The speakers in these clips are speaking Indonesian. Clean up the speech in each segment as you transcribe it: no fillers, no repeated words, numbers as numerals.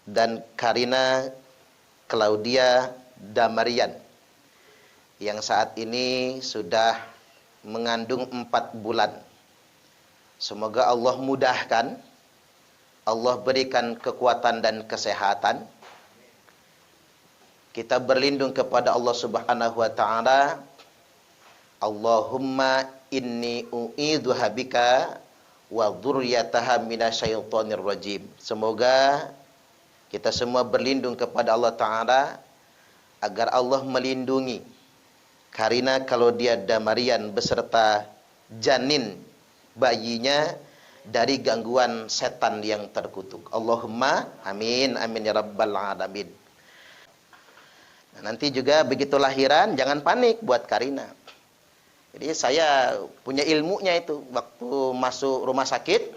dan Karina Claudia Damarian yang saat ini sudah mengandung 4 bulan. Semoga Allah mudahkan, Allah berikan kekuatan dan kesehatan. Kita berlindung kepada Allah Subhanahu wa taala. Allahumma inni u'idzuha bika wa dzurriyyataha minasyaitonir rajim. Semoga kita semua berlindung kepada Allah taala agar Allah melindungi Karina Claudia Damarian beserta janin bayinya dari gangguan setan yang terkutuk. Allahumma amin amin ya rabbal alamin. Nah, nanti juga begitu lahiran jangan panik buat Karina. Jadi saya punya ilmunya itu. Waktu masuk rumah sakit,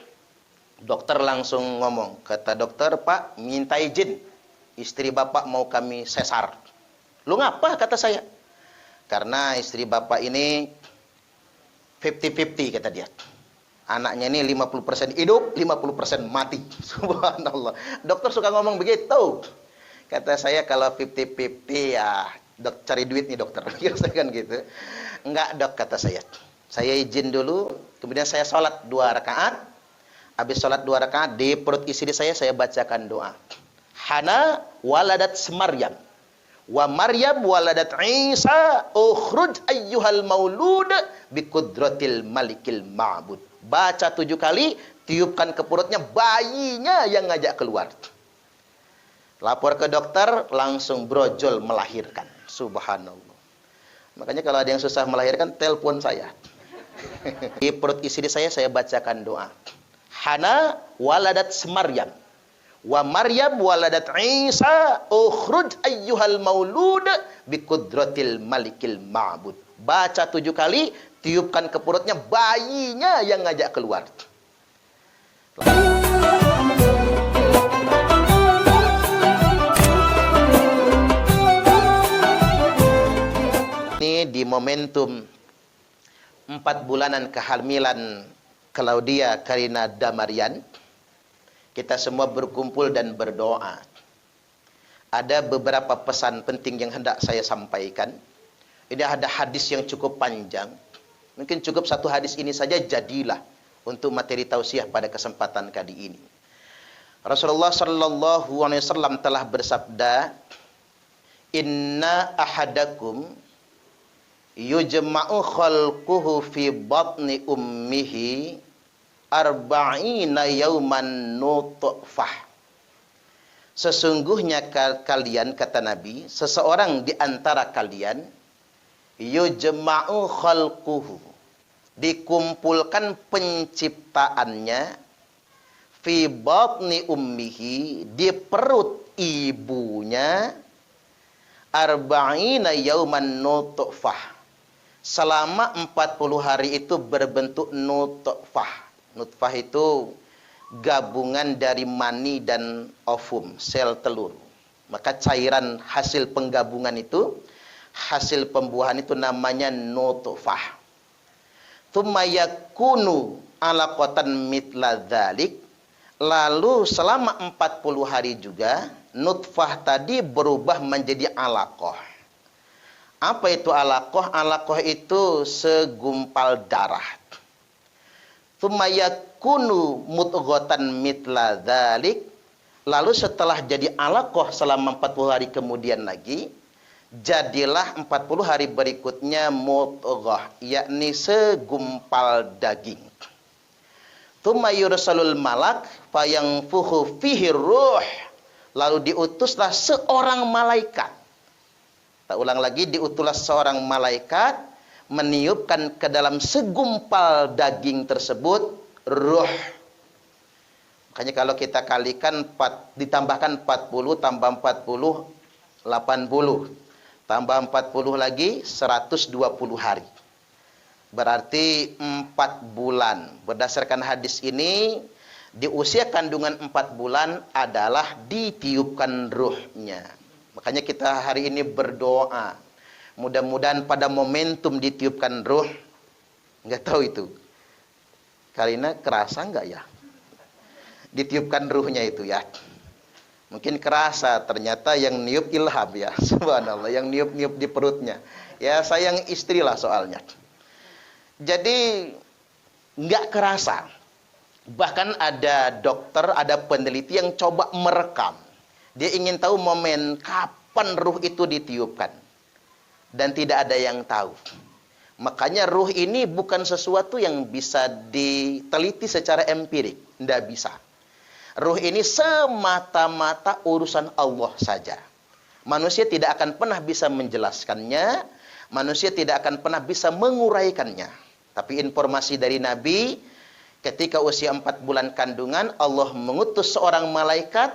dokter langsung ngomong, kata dokter, "Pak, minta izin, istri bapak mau kami sesar." "Lu ngapa?" kata saya. "Karena istri bapak ini 50-50 kata dia. Anaknya ini 50% hidup, 50% mati." Subhanallah. Dokter suka ngomong begitu. Kata saya, kalau 50-50 ya dok, cari duit nih dokter. Kan gitu. "Enggak dok," kata saya. "Saya izin dulu, kemudian saya sholat 2 rakaat. Habis sholat 2 rakaat, di perut istri saya bacakan doa. Hana waladat Maryam. Wa Maryam waladat Isa, ukhruj ayyuhal maulud biqudratil malikil ma'bud." Baca 7 kali, tiupkan ke perutnya, bayinya yang ngajak keluar. Lapor ke dokter, langsung brojol melahirkan. Subhanallah. Makanya kalau ada yang susah melahirkan, telepon saya. Di perut istri saya bacakan doa. Hana waladat Maryam. Wa Maryam waladat Isa, ukhruj ayyuhal maulud biqudratil malikil ma'bud. Baca 7 kali, tiupkan ke perutnya, bayinya yang ngajak keluar. Ini di momentum 4 bulanan kehamilan Claudia Karina Damarian, kita semua berkumpul dan berdoa. Ada beberapa pesan penting yang hendak saya sampaikan. Ini ada hadis yang cukup panjang. Mungkin cukup 1 hadis ini saja jadilah untuk materi tausiah pada kesempatan kali ini. Rasulullah sallallahu alaihi wasallam telah bersabda, "Inna ahadakum yujma'u khalquhu fi batni ummihi arba'ina yauman nutfah." Sesungguhnya kalian, kata Nabi, seseorang di antara kalian, yujma'u khalquhu, dikumpulkan penciptaannya, fi batni ummihi, di perut ibunya, arba'ina yauman nutfah, selama 40 hari itu berbentuk nutfah. Nutfah itu gabungan dari mani dan ovum, sel telur. Maka cairan hasil penggabungan itu, hasil pembuahan itu namanya nutfah. Tsumma yakunu alaqatan mithla dzalik. Lalu selama 40 hari juga nutfah tadi berubah menjadi alaqah. Apa itu alaqah? Alaqah itu segumpal darah. Tsumma yakunu mudghatan mithla dzalik. Lalu setelah jadi alaqah selama 40 hari kemudian lagi, jadilah 40 hari berikutnya mudghah, yakni segumpal daging. Tsumma yursalul malak fayanfukhu fihi ruh. Lalu diutuslah seorang malaikat. Tak ulang lagi, diutuslah seorang malaikat meniupkan ke dalam segumpal daging tersebut ruh. Makanya kalau kita kalikan ditambahkan 40 tambah 40 80. Tambah 40 lagi 120 hari. Berarti 4 bulan. Berdasarkan hadis ini, di usia kandungan 4 bulan adalah ditiupkan ruhnya. Makanya kita hari ini berdoa. Mudah-mudahan pada momentum ditiupkan ruh, nggak tahu itu. Karina kerasa nggak ya? Ditiupkan ruhnya itu ya. Mungkin kerasa, ternyata yang niup Ilham ya. Subhanallah, yang niup-niup di perutnya. Ya sayang istrilah soalnya. Jadi nggak kerasa. Bahkan ada dokter, ada peneliti yang coba merekam. Dia ingin tahu momen kapan ruh itu ditiupkan. Dan tidak ada yang tahu. Makanya ruh ini bukan sesuatu yang bisa diteliti secara empirik. Tidak bisa. Ruh ini semata-mata urusan Allah saja. Manusia tidak akan pernah bisa menjelaskannya. Manusia tidak akan pernah bisa menguraikannya. Tapi informasi dari Nabi, ketika usia 4 bulan kandungan, Allah mengutus seorang malaikat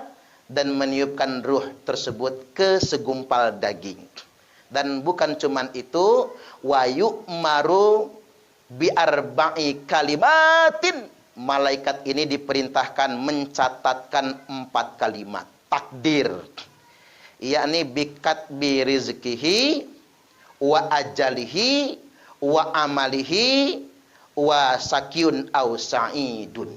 dan meniupkan ruh tersebut ke segumpal daging. Dan bukan cuman itu, wa yu'maru bi arba'i kalimatin. Malaikat ini diperintahkan mencatatkan 4 kalimat takdir, yakni bikatbi rizkihi wa ajalihi wa amalihi wa sakyun au sa'idun.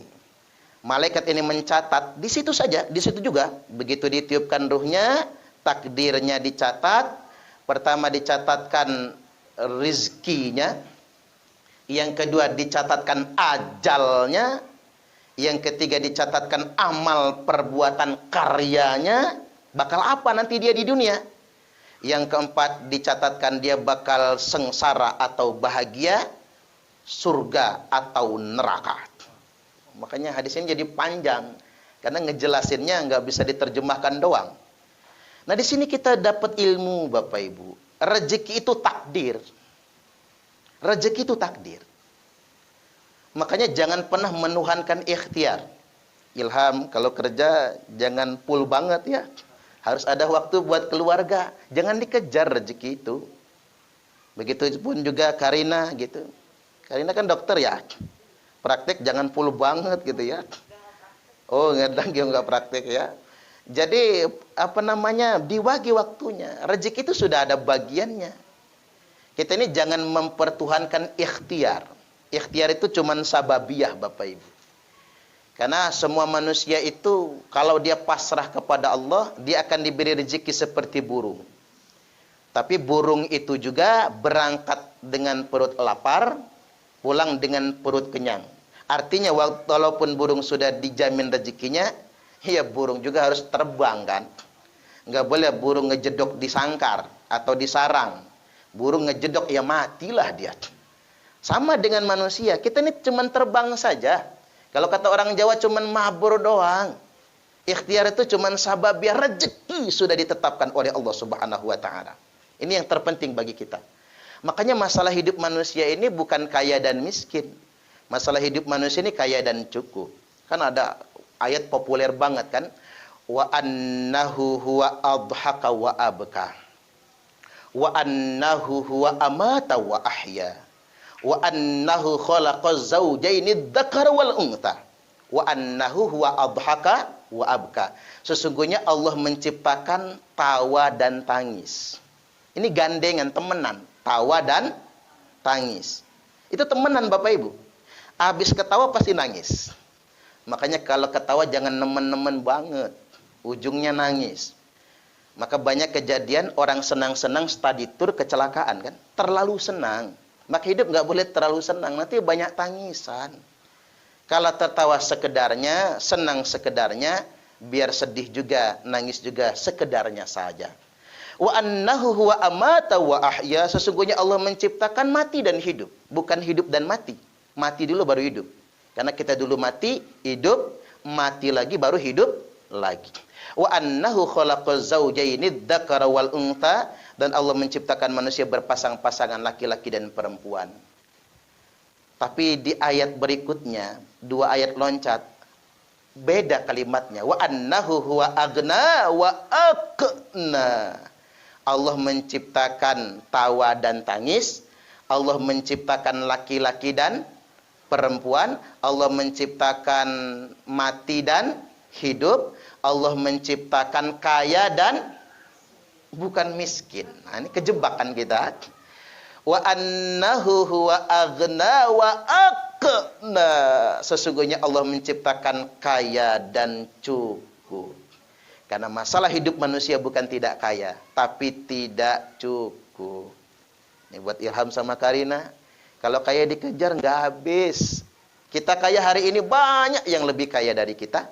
Malaikat ini mencatat di situ saja, di situ juga. Begitu ditiupkan ruhnya, takdirnya dicatat. Pertama dicatatkan rizkinya, yang kedua dicatatkan ajalnya, yang ketiga dicatatkan amal perbuatan karyanya, bakal apa nanti dia di dunia. Yang keempat dicatatkan dia bakal sengsara atau bahagia, surga atau neraka. Makanya hadis ini jadi panjang karena ngejelasinnya nggak bisa diterjemahkan doang. Nah, di sini kita dapat ilmu, Bapak Ibu. Rezeki itu takdir. Rezeki itu takdir. Makanya jangan pernah menuhankan ikhtiar. Ilham, kalau kerja jangan full banget ya. Harus ada waktu buat keluarga. Jangan dikejar rezeki itu. Begitu pun juga Karina gitu. Karina kan dokter ya. Praktek jangan full banget gitu ya. Oh, ngadang dia nggak praktek ya. Jadi dibagi waktunya. Rezeki itu sudah ada bagiannya. Kita ini jangan mempertuhankan ikhtiar. Ikhtiar itu cuman sababiyah, Bapak Ibu. Karena semua manusia itu kalau dia pasrah kepada Allah, dia akan diberi rezeki seperti burung. Tapi burung itu juga berangkat dengan perut lapar, pulang dengan perut kenyang. Artinya walaupun burung sudah dijamin rezekinya, ya burung juga harus terbang kan. Nggak boleh burung ngejedok di sangkar atau di sarang. Burung ngejedok ya matilah dia. Sama dengan manusia, kita ini cuma terbang saja. Kalau kata orang Jawa cuma mabur doang. Ikhtiar itu cuma sabab biar rezeki sudah ditetapkan oleh Allah Subhanahu wa taala. Ini yang terpenting bagi kita. Makanya masalah hidup manusia ini bukan kaya dan miskin. Masalah hidup manusia ini kaya dan cukup. Kan ada ayat populer banget kan, wa annahu huwa adhaka wa abka wa annahu huwa amata wa ahya wa annahu khalaqaz zawjaini dzakara wal untha wa annahu huwa adhaka wa abka. Sesungguhnya Allah menciptakan tawa dan tangis. Ini gandengan, temenan, tawa dan tangis. Itu temenan Bapak Ibu. Habis ketawa pasti nangis. Makanya kalau ketawa jangan nemen-nemen banget. Ujungnya nangis. Maka banyak kejadian orang senang-senang study tour kecelakaan kan. Terlalu senang. Maka hidup nggak boleh terlalu senang. Nanti banyak tangisan. Kalau tertawa sekedarnya, senang sekedarnya, biar sedih juga, nangis juga sekedarnya saja. Wa annahu huwa amata wa ahya. Sesungguhnya Allah menciptakan mati dan hidup. Bukan hidup dan mati. Mati dulu baru hidup. Karena kita dulu mati, hidup, mati lagi baru hidup lagi. Wa annahu khalaqaz zawjaini dzakara wal untha, dan Allah menciptakan manusia berpasang-pasangan laki-laki dan perempuan. Tapi di ayat berikutnya, 2 ayat loncat, beda kalimatnya. Wa annahu huwa aghna wa aqna. Allah menciptakan tawa dan tangis, Allah menciptakan laki-laki dan perempuan, Allah menciptakan mati dan hidup, Allah menciptakan kaya dan bukan miskin. Nah, ini kejebakan kita. Wa annahu huwa aghna wa aqna. Sesungguhnya Allah menciptakan kaya dan cukup. Karena masalah hidup manusia bukan tidak kaya, tapi tidak cukup. Ini buat Ilham sama Karina. Kalau kaya dikejar nggak habis. Kita kaya hari ini, banyak yang lebih kaya dari kita.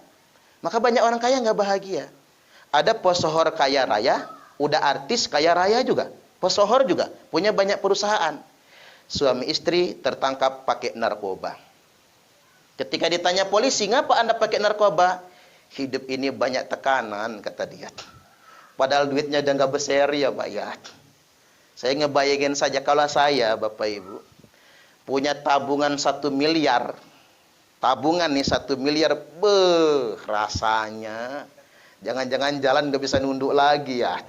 Maka banyak orang kaya nggak bahagia. Ada pesohor kaya raya, udah artis kaya raya juga. Pesohor juga, punya banyak perusahaan. Suami istri tertangkap pakai narkoba. Ketika ditanya polisi, ngapa Anda pakai narkoba? Hidup ini banyak tekanan, kata dia. Padahal duitnya udah nggak besar ya Pak ya. Saya ngebayangin saja kalau saya, Bapak Ibu, punya tabungan 1 miliar. Tabungan nih 1 miliar, rasanya. Jangan-jangan jalan nggak bisa nunduk lagi ya.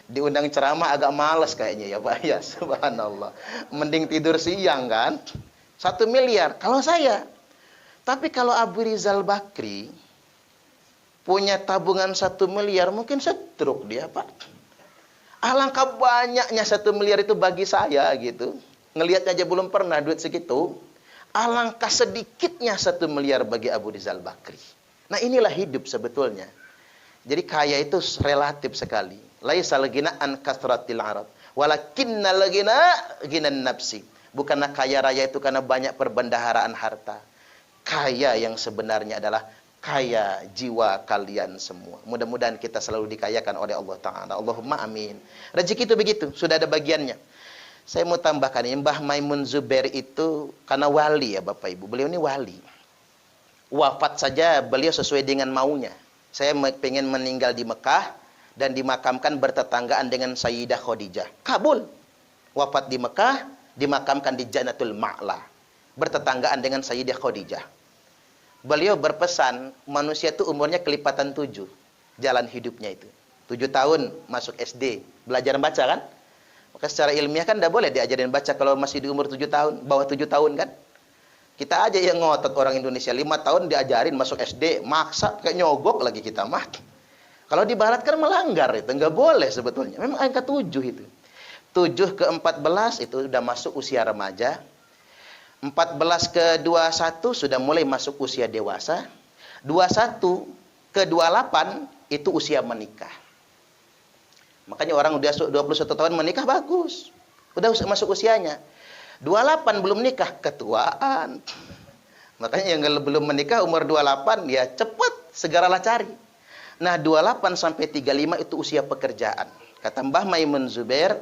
Diundang ceramah agak males kayaknya ya Pak ya. Subhanallah. Mending tidur siang kan. 1 miliar, kalau saya. Tapi kalau Abu Rizal Bakri punya tabungan 1 miliar, mungkin stroke dia Pak. Alangkah banyaknya 1 miliar itu bagi saya gitu. Ngelihat aja belum pernah duit segitu. Alangkah sedikitnya 1 miliar bagi Abu Rizal Bakri. Nah inilah hidup sebetulnya. Jadi kaya itu relatif sekali. Laisal ghina an kasratil arad, walakinnal ghina ghinan nafsi. Bukanlah kaya raya itu karena banyak perbendaharaan harta. Kaya yang sebenarnya adalah kaya jiwa kalian semua. Mudah-mudahan kita selalu dikayakan oleh Allah Ta'ala. Allahumma amin. Rezeki itu begitu, sudah ada bagiannya. Saya mau tambahkan ini, Mbah Maimun Zubair itu karena wali ya Bapak Ibu. Beliau ini wali. Wafat saja beliau sesuai dengan maunya. Saya pengen meninggal di Mekah dan dimakamkan bertetanggaan dengan Sayyidah Khadijah. Kabul. Wafat di Mekah, dimakamkan di Jannatul Ma'la. Bertetanggaan dengan Sayyidah Khadijah. Beliau berpesan, manusia itu umurnya kelipatan 7. Jalan hidupnya itu. 7 tahun masuk SD. Belajar baca kan? Maka secara ilmiah kan tidak boleh diajarin baca kalau masih di umur 7 tahun. Bawah 7 tahun kan? Kita aja yang ngotot orang Indonesia. 5 tahun diajarin masuk SD. Maksa, kayak nyogok lagi kita mah. Kalau di barat kan melanggar itu. Nggak boleh sebetulnya. Memang angka 7 itu. 7 ke 14 itu sudah masuk usia remaja. 14 ke 21 sudah mulai masuk usia dewasa. 21 ke 28 itu usia menikah. Makanya orang udah 21 tahun menikah bagus. Udah masuk usianya. 28 belum nikah, ketuaan. Makanya yang belum menikah umur 28 ya cepet segeralah cari. Nah, 28 sampai 35 itu usia pekerjaan. Kata Mbah Maimun Zubair,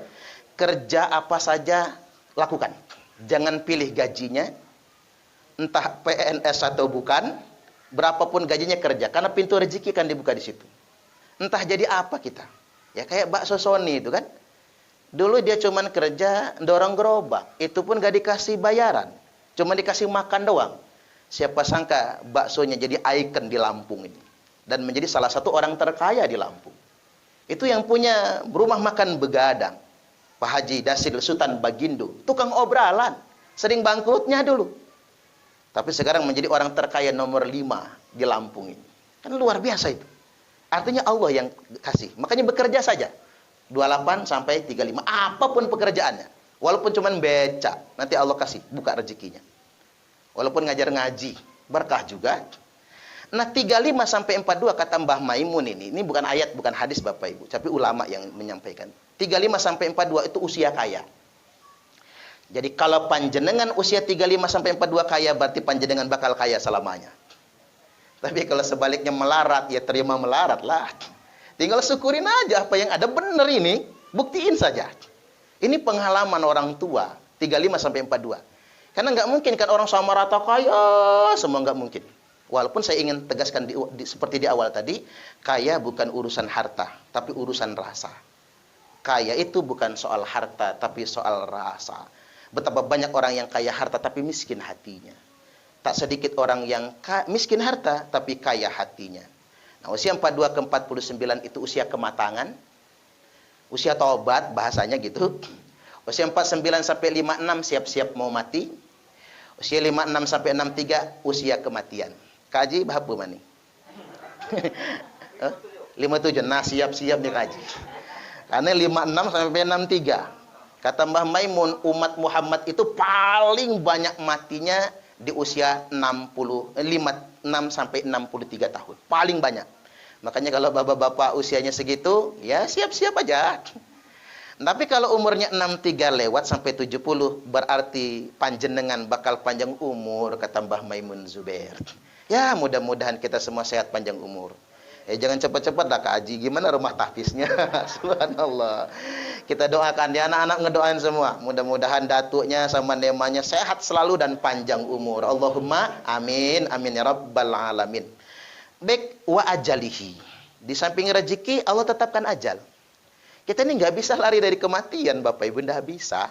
kerja apa saja lakukan. Jangan pilih gajinya, entah PNS atau bukan, berapapun gajinya kerja, karena pintu rezeki kan dibuka di situ. Entah jadi apa kita. Ya kayak bakso Sony itu kan. Dulu dia cuman kerja dorong gerobak, itu pun gak dikasih bayaran, cuma dikasih makan doang. Siapa sangka baksonya jadi ikon di Lampung ini dan menjadi salah satu orang terkaya di Lampung. Itu yang punya rumah makan begadang, Pak Haji Dasil Sultan Bagindo, tukang obralan, sering bangkrutnya dulu. Tapi sekarang menjadi orang terkaya nomor 5 di Lampung ini. Kan luar biasa itu. Artinya Allah yang kasih. Makanya bekerja saja. 28 sampai 35. Apapun pekerjaannya. Walaupun cuman beca, nanti Allah kasih buka rezekinya. Walaupun ngajar ngaji, berkah juga. Nah, 35 sampai 42 kata Mbah Maimun ini bukan ayat, bukan hadis Bapak Ibu, tapi ulama yang menyampaikan. 35 sampai 42 itu usia kaya. Jadi kalau panjenengan usia 35 sampai 42 kaya, berarti panjenengan bakal kaya selamanya. Tapi kalau sebaliknya melarat, ya terima melarat lah. Tinggal syukurin aja apa yang ada, benar ini, buktiin saja. Ini pengalaman orang tua, 35 sampai 42. Karena nggak mungkin kan orang sama rata kaya, semua nggak mungkin. Walaupun saya ingin tegaskan seperti di awal tadi, kaya bukan urusan harta, tapi urusan rasa. Kaya itu bukan soal harta, tapi soal rasa. Betapa banyak orang yang kaya harta, tapi miskin hatinya. Tak sedikit orang yang miskin harta, tapi kaya hatinya. Nah, usia 42 ke 49 itu usia kematangan. Usia taubat, bahasanya gitu. Usia 49 sampai 56 siap-siap mau mati. Usia 56 sampai 63 usia kematian. Kaji bahapa mani? 57. Nah, siap-siap nih kaji. Karena 56 sampai 63. Kata Mbah Maimun, umat Muhammad itu paling banyak matinya di usia 6 sampai 63 tahun. Paling banyak. Makanya kalau bapak-bapak usianya segitu, ya siap-siap aja. Tapi kalau umurnya 63 lewat sampai 70, berarti panjenengan bakal panjang umur, kata Mbah Maimun Zubair. Ya, mudah-mudahan kita semua sehat panjang umur. Jangan cepat-cepat dah kaji. Gimana rumah tahfiznya? Subhanallah. Kita doakan ya, anak-anak ngedoain semua. Mudah-mudahan datuknya sama nemanya sehat selalu dan panjang umur. Allahumma amin, amin ya rabbal alamin. Baik, wa ajalihi. Di samping rezeki, Allah tetapkan ajal. Kita ini nggak bisa lari dari kematian, Bapak Ibu, nggak bisa.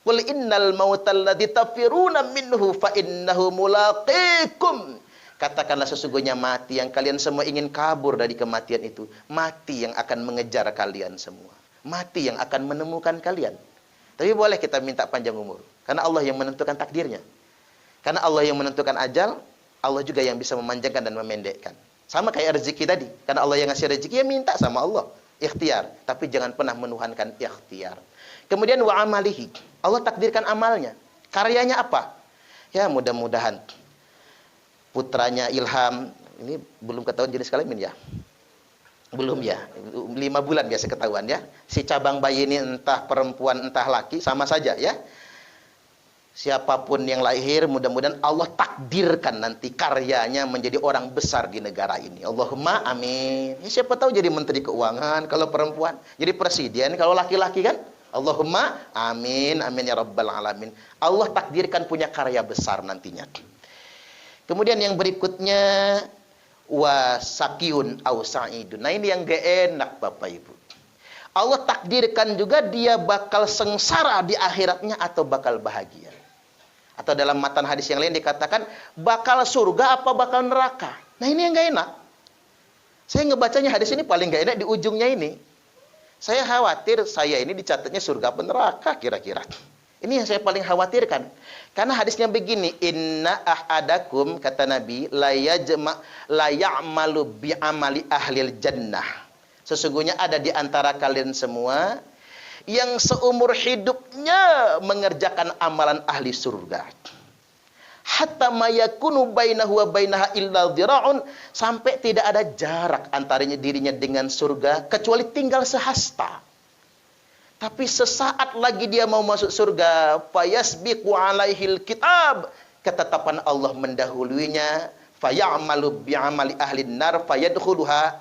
Qul innal mautal ladzi tafiruna minhu fa innahu mulaqikum. Katakanlah sesungguhnya mati yang kalian semua ingin kabur dari kematian itu, mati yang akan mengejar kalian semua. Mati yang akan menemukan kalian. Tapi boleh kita minta panjang umur, karena Allah yang menentukan takdirnya. Karena Allah yang menentukan ajal, Allah juga yang bisa memanjangkan dan memendekkan. Sama kayak rezeki tadi. Karena Allah yang ngasih rezeki, ya minta sama Allah. Ikhtiar. Tapi jangan pernah menuhankan ikhtiar. Kemudian wa amalihi. Allah takdirkan amalnya. Karyanya apa? Ya mudah-mudahan putranya Ilham, ini belum ketahuan jenis kelamin ya? Belum ya? 5 bulan biasa ketahuan ya. Si cabang bayi ini entah perempuan entah laki, sama saja ya. Siapapun yang lahir, mudah-mudahan Allah takdirkan nanti karyanya menjadi orang besar di negara ini. Allahumma amin. Ya, siapa tahu jadi menteri keuangan kalau perempuan, jadi presiden kalau laki-laki kan. Allahumma amin, amin ya rabbal alamin. Allah takdirkan punya karya besar nantinya. Kemudian yang berikutnya wasakiyun au sa'idun. Nah ini yang gak enak Bapak Ibu. Allah takdirkan juga dia bakal sengsara di akhiratnya atau bakal bahagia. Atau dalam matan hadis yang lain dikatakan bakal surga apa bakal neraka. Nah ini yang gak enak. Saya ngebacanya hadis ini paling gak enak di ujungnya ini. Saya khawatir saya ini dicatatnya surga apa neraka kira-kira. Ini yang saya paling khawatirkan. Karena hadisnya begini, inna ahadakum, kata Nabi, la ya'malu bi'amali ahlil jannah. Sesungguhnya ada di antara kalian semua yang seumur hidupnya mengerjakan amalan ahli surga. Hatta mayakunu bainahu wa bainaha illa dhira'un, sampai tidak ada jarak antaranya dirinya dengan surga kecuali tinggal sehasta. Tapi sesaat lagi dia mau masuk surga, fayasbiqu alaihil kitab, ketetapan Allah mendahuluinya, fayamalu bi'amali ahli nar fayadkhuluha,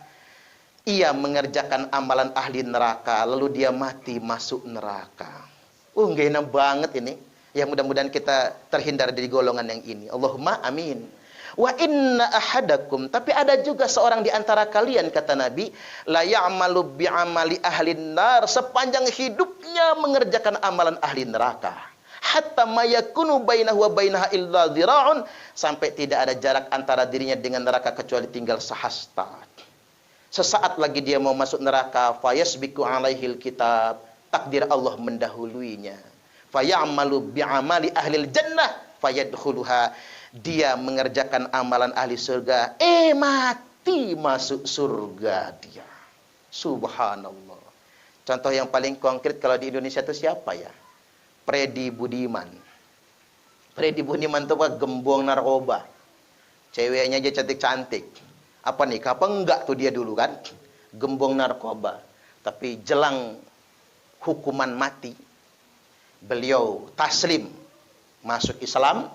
ia mengerjakan amalan ahli neraka lalu dia mati masuk neraka. Gak enak banget ini. Ya mudah-mudahan kita terhindar dari golongan yang ini. Allahumma amin. Wa inna ahadakum, tapi ada juga seorang di antara kalian, kata Nabi, la ya'malu bi'amali ahli nar, sepanjang hidupnya mengerjakan amalan ahli neraka. Hatta mayakunu bainahu wa bainaha illa dhira'un, sampai tidak ada jarak antara dirinya dengan neraka kecuali tinggal sehasta. Sesaat lagi dia mau masuk neraka, fayasbiqu alaihil kitab, takdir Allah mendahuluinya. Fayamalu bi'amali ahlil jannah fayadkhuluha, dia mengerjakan amalan ahli surga, mati masuk surga dia. Subhanallah. Contoh yang paling konkret kalau di Indonesia itu siapa ya? Freddy Budiman. Freddy Budiman itu apa? Gembong narkoba. Ceweknya aja cantik-cantik. Apa nih? Apa enggak tuh dia dulu kan? Gembong narkoba. Tapi jelang hukuman mati, beliau taslim masuk Islam,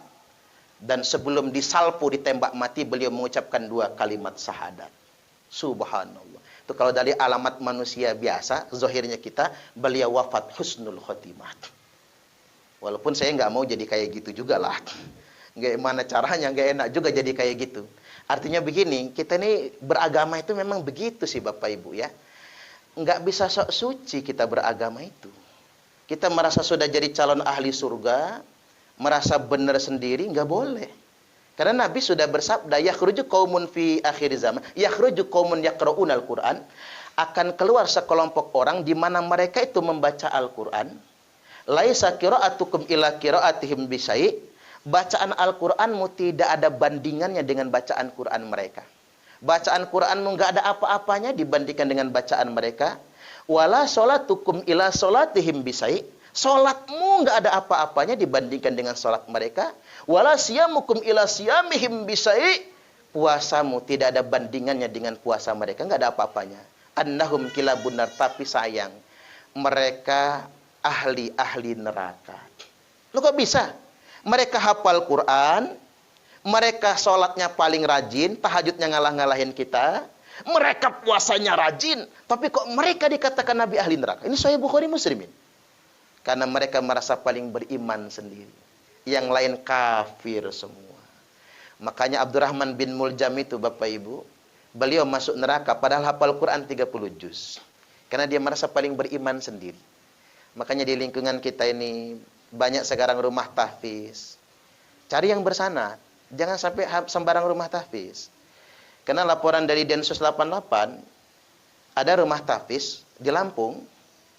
dan sebelum disalpu ditembak mati beliau mengucapkan 2 kalimat syahadat. Subhanallah. Itu kalau dari alamat manusia biasa, zahirnya kita, beliau wafat husnul khotimah. Walaupun saya nggak mau jadi kayak gitu juga lah. Gimana caranya, nggak enak juga jadi kayak gitu. Artinya begini, kita ini beragama itu memang begitu sih Bapak Ibu ya. Nggak bisa sok suci kita beragama itu. Kita merasa sudah jadi calon ahli surga, merasa benar sendiri, nggak boleh. Karena Nabi sudah bersabda, yakhruju qaumun fi akhir zaman, yakhruju qaumun yaqra'unal Qur'an, akan keluar sekelompok orang di mana mereka itu membaca Al-Qur'an. Laisa qira'atukum ila qira'atihim bisai', bacaan Al-Qur'anmu tidak ada bandingannya dengan bacaan Qur'an mereka. Bacaan Qur'anmu nggak ada apa-apanya dibandingkan dengan bacaan mereka. Wala sholatukum ila sholatihim bisai', sholatmu nggak ada apa-apanya dibandingkan dengan sholat mereka. Wala siyamukum ila siyamihim bisai', puasamu tidak ada bandingannya dengan puasa mereka, nggak ada apa-apanya. Annahum kilabun nar, tapi sayang, mereka ahli-ahli neraka. Lu kok bisa? Mereka hafal Quran, mereka sholatnya paling rajin, tahajudnya ngalah-ngalahin kita, mereka puasanya rajin, tapi kok mereka dikatakan Nabi ahli neraka? Ini Sahih Bukhari Muslimin. Karena mereka merasa paling beriman sendiri. Yang lain kafir semua. Makanya Abdurrahman bin Muljam itu, Bapak Ibu, beliau masuk neraka padahal hafal Quran 30 juz. Karena dia merasa paling beriman sendiri. Makanya di lingkungan kita ini banyak sekarang rumah tahfiz. Cari yang bersanad. Jangan sampai sembarang rumah tahfiz. Karena laporan dari Densus 88, ada rumah tahfiz di Lampung,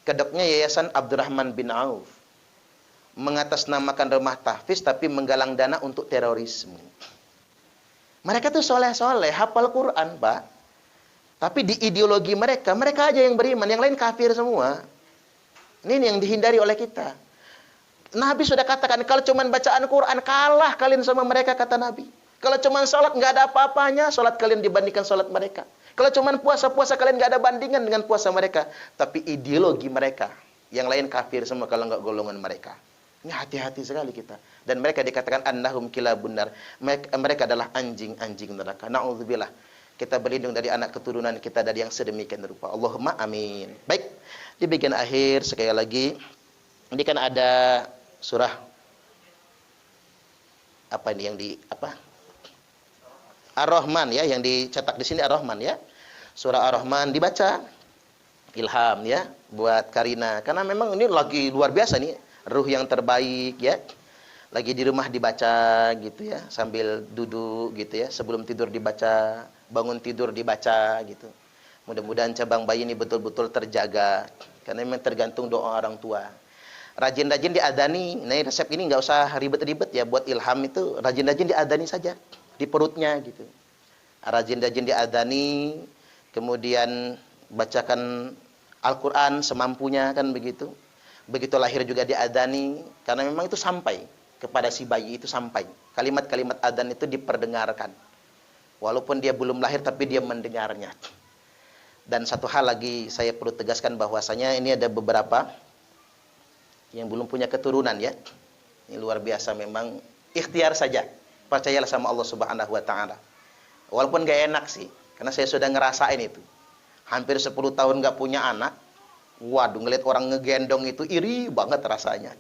kedoknya Yayasan Abdurrahman bin Auf. Mengatasnamakan rumah tahfiz tapi menggalang dana untuk terorisme. Mereka tuh soleh-soleh, hafal Quran, Pak. Tapi di ideologi mereka, mereka aja yang beriman, yang lain kafir semua. Ini yang dihindari oleh kita. Nabi sudah katakan, kalau cuma bacaan Quran, kalah kalian sama mereka, kata Nabi. Kalau cuma sholat, nggak ada apa-apanya, sholat kalian dibandingkan sholat mereka. Kalau cuma puasa-puasa, kalian nggak ada bandingan dengan puasa mereka. Tapi ideologi mereka, yang lain kafir semua kalau nggak golongan mereka. Ini hati-hati sekali kita. Dan mereka dikatakan annahum kilabun nar. Mereka adalah anjing-anjing neraka. Na'udzubillah. Kita berlindung dari anak keturunan kita dari yang sedemikian rupa. Allahumma amin. Baik. Di bagian akhir sekali lagi, ini kan ada surah apa ini yang di apa? Ar-Rahman ya, yang dicetak di sini Ar-Rahman ya. Surah Ar-Rahman dibaca. Ilham ya buat Karina. Karena memang ini lagi luar biasa nih. Ruh yang terbaik ya. Lagi di rumah dibaca gitu ya, sambil duduk gitu ya, sebelum tidur dibaca, bangun tidur dibaca gitu. Mudah-mudahan cabang bayi ini betul-betul terjaga, karena memang tergantung doa orang tua. Rajin-rajin diadani. Nah, resep ini nggak usah ribet-ribet ya, buat ilham itu rajin-rajin diadani saja di perutnya gitu. Rajin-rajin diadani, kemudian bacakan Al-Qur'an semampunya kan begitu. Begitu lahir juga diadani, karena memang itu sampai kepada si bayi, itu sampai. Kalimat-kalimat adzan itu diperdengarkan. Walaupun dia belum lahir tapi dia mendengarnya. Dan satu hal lagi saya perlu tegaskan bahwasanya ini ada beberapa yang belum punya keturunan ya. Ini luar biasa memang, ikhtiar saja. Percayalah sama Allah Subhanahu wa taala. Walaupun gak enak sih, karena saya sudah ngerasain itu. Hampir 10 tahun gak punya anak. Waduh, ngeliat orang ngegendong itu iri banget rasanya.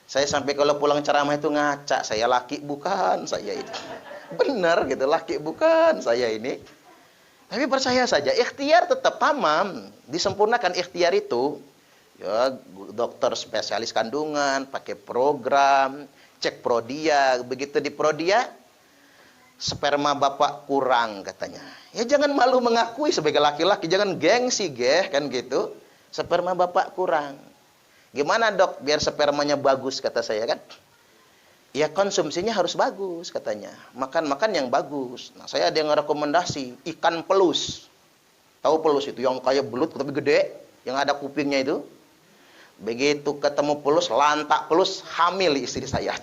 Saya sampai kalau pulang ceramah itu ngaca, saya laki bukan saya ini. Benar gitu, laki bukan saya ini. Tapi percaya saja, ikhtiar tetap tamam. Disempurnakan ikhtiar itu. Ya, dokter spesialis kandungan, pakai program, cek prodia. Begitu di prodia, sperma bapak kurang katanya. Ya jangan malu mengakui sebagai laki-laki, jangan gengsi kan gitu. Sperma bapak kurang. Gimana dok biar spermanya bagus, kata saya kan? Ya konsumsinya harus bagus katanya. Makan-makan yang bagus. Nah, saya ada yang rekomendasi ikan pelus. Tahu pelus itu yang kayak belut tapi gede, yang ada kupingnya itu. Begitu ketemu pelus, lantak pelus, hamil istri saya.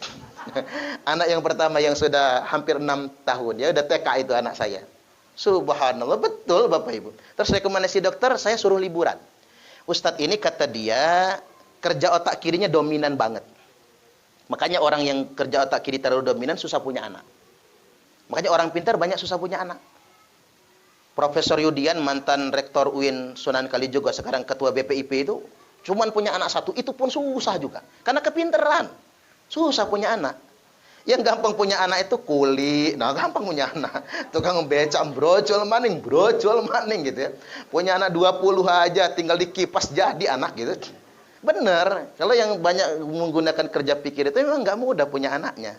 Anak yang pertama yang sudah hampir 6 tahun, ya udah TK itu anak saya. Subhanallah, betul Bapak Ibu. Terus rekomendasi dokter, saya suruh liburan. Ustadz ini kata dia kerja otak kirinya dominan banget. Makanya orang yang kerja otak kiri terlalu dominan susah punya anak. Makanya orang pintar banyak susah punya anak. Profesor Yudian, mantan rektor UIN Sunan Kalijogo, sekarang ketua BPIP itu, cuman punya anak satu, itu pun susah juga. Karena kepinteran. Susah punya anak. Yang gampang punya anak itu kuli. Nah, gampang punya anak. Tukang becak brojol maning gitu ya. Punya anak 20 aja, tinggal dikipas jadi anak gitu. Bener. Kalau yang banyak menggunakan kerja pikir itu memang nggak mudah punya anaknya.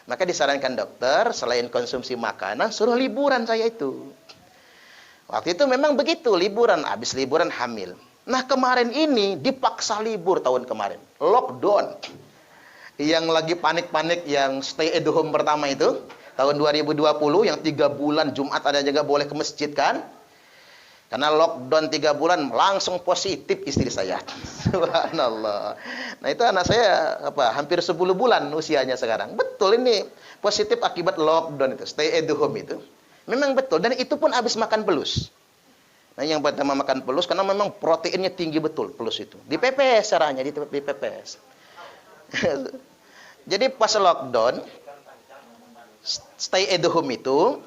Maka disarankan dokter, selain konsumsi makanan, suruh liburan saya itu. Waktu itu memang begitu, liburan. Habis liburan hamil. Nah, kemarin ini dipaksa libur tahun kemarin. Lockdown. Yang lagi panik-panik yang stay at home pertama itu tahun 2020 yang 3 bulan Jumat ada juga boleh ke masjid kan. Karena lockdown 3 bulan langsung positif istri saya. Subhanallah. Nah, itu anak saya hampir 10 bulan usianya sekarang. Betul ini positif akibat lockdown itu, stay at home itu. Memang betul dan itu pun habis makan pelus. Nah, yang pertama makan pelus karena memang proteinnya tinggi betul pelus itu. Dipepes caranya, dipepes. Jadi pas lockdown stay at home itu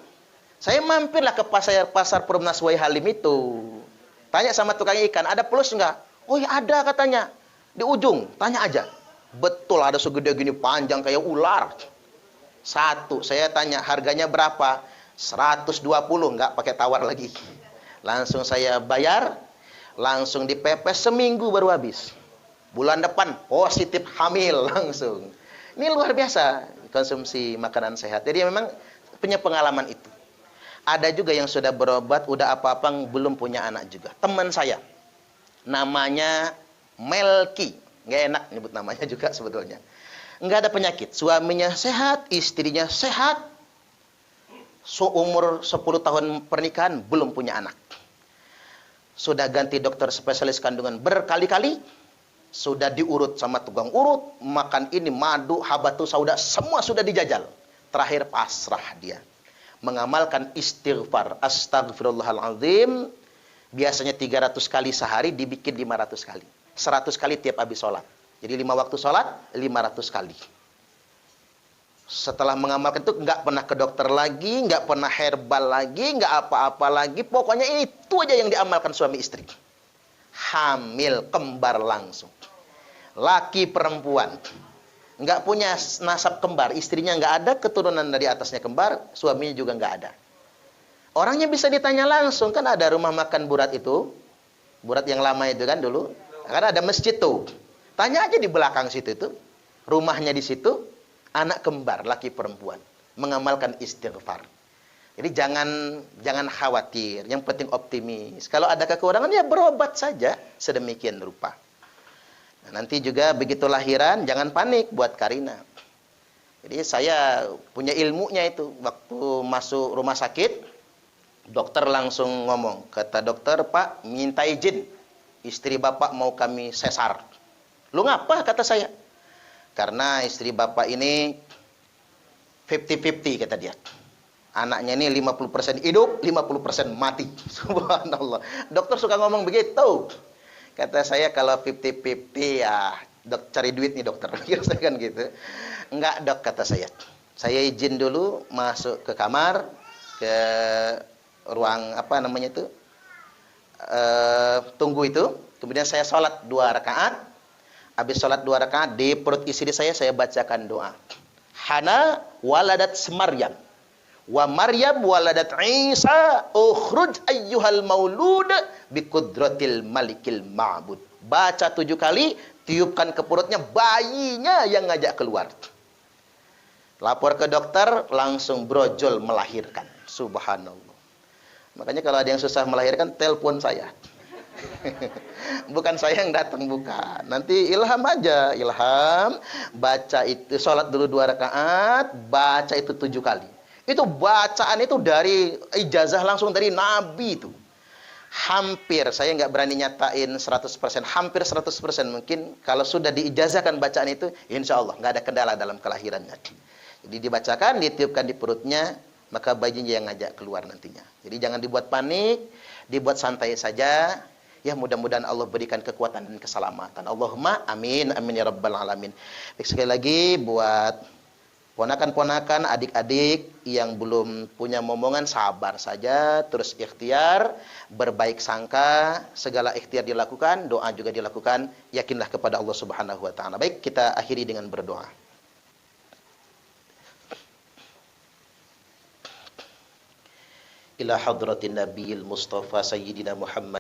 saya mampirlah ke pasar Perumnas Wai Halim itu. Tanya sama tukang ikan, ada pelus enggak? Oh ya ada katanya. Di ujung, tanya aja. Betul ada segede gini panjang kayak ular. Satu, saya tanya harganya berapa? 120, enggak pakai tawar lagi. Langsung saya bayar, langsung dipepes seminggu baru habis. Bulan depan positif hamil langsung. Ini luar biasa konsumsi makanan sehat. Jadi memang punya pengalaman itu. Ada juga yang sudah berobat, udah apa-apa belum punya anak juga. Teman saya, namanya Melki. Nggak enak nyebut namanya juga sebetulnya. Nggak ada penyakit. Suaminya sehat, istrinya sehat. Seumur 10 tahun pernikahan, belum punya anak. Sudah ganti dokter spesialis kandungan berkali-kali. Sudah diurut sama tukang urut. Makan ini, madu, habatus sauda, semua sudah dijajal. Terakhir pasrah dia. Mengamalkan istighfar astagfirullahaladzim biasanya 300 kali sehari dibikin 500 kali 100 kali tiap habis sholat. Jadi 5 waktu sholat 500 kali. Setelah mengamalkan itu nggak pernah ke dokter lagi, nggak pernah herbal lagi, nggak apa-apa lagi, pokoknya itu aja yang diamalkan suami istri. Hamil kembar langsung, laki perempuan. Nggak punya nasab kembar, istrinya nggak ada, keturunan dari atasnya kembar, suaminya juga nggak ada. Orangnya bisa ditanya langsung, kan ada rumah makan Burat itu, Burat yang lama itu kan dulu, kan ada masjid tuh. Tanya aja di belakang situ itu, rumahnya di situ, anak kembar, laki perempuan, mengamalkan istighfar. Jadi jangan khawatir, yang penting optimis. Kalau ada kekurangan ya berobat saja, sedemikian rupa. Nah, nanti juga begitu lahiran, jangan panik buat Karina. Jadi saya punya ilmunya itu. Waktu masuk rumah sakit, dokter langsung ngomong. Kata dokter, Pak, minta izin. Istri Bapak mau kami sesar. Lu ngapa? Kata saya. Karena istri Bapak ini 50-50 kata dia. Anaknya ini 50% hidup, 50% mati. Subhanallah. Dokter suka ngomong begitu. Kata saya kalau 50-50 ya dok cari duit nih dokter. Saya kan gitu. Enggak dok kata saya. Saya izin dulu masuk ke kamar, ke ruang apa namanya itu, tunggu itu. Kemudian saya sholat 2 rakaat. Habis sholat 2 rakaat di perut istri saya bacakan doa. Hana waladat Maryam. Wa Maryam waladat Isa ukhruj ayyuhal maulud biqudratil malikil ma'bud. Baca 7 kali, tiupkan ke perutnya, bayinya yang ngajak keluar. Lapor ke dokter, langsung brojol melahirkan. Subhanallah. Makanya kalau ada yang susah melahirkan, telepon saya. Bukan saya yang datang, bukan. Nanti ilham aja, ilham. Baca itu, sholat dulu 2 rakaat, baca itu 7 kali. Itu bacaan itu dari ijazah langsung dari Nabi itu. Hampir, saya nggak berani nyatain 100%, hampir 100% mungkin kalau sudah diijazahkan bacaan itu, insya Allah nggak ada kendala dalam kelahirannya. Jadi dibacakan, ditiupkan di perutnya, maka bayinya yang ngajak keluar nantinya. Jadi jangan dibuat panik, dibuat santai saja. Ya mudah-mudahan Allah berikan kekuatan dan keselamatan. Allahumma amin, amin ya rabbal alamin. Baik, sekali lagi buat ponakan-ponakan, adik-adik yang belum punya momongan, sabar saja, terus ikhtiar, berbaik sangka, segala ikhtiar dilakukan, doa juga dilakukan, yakinlah kepada Allah Subhanahu wa taala. Baik, kita akhiri dengan berdoa. Ila hadratin nabiyil mustafa sayyidina Muhammad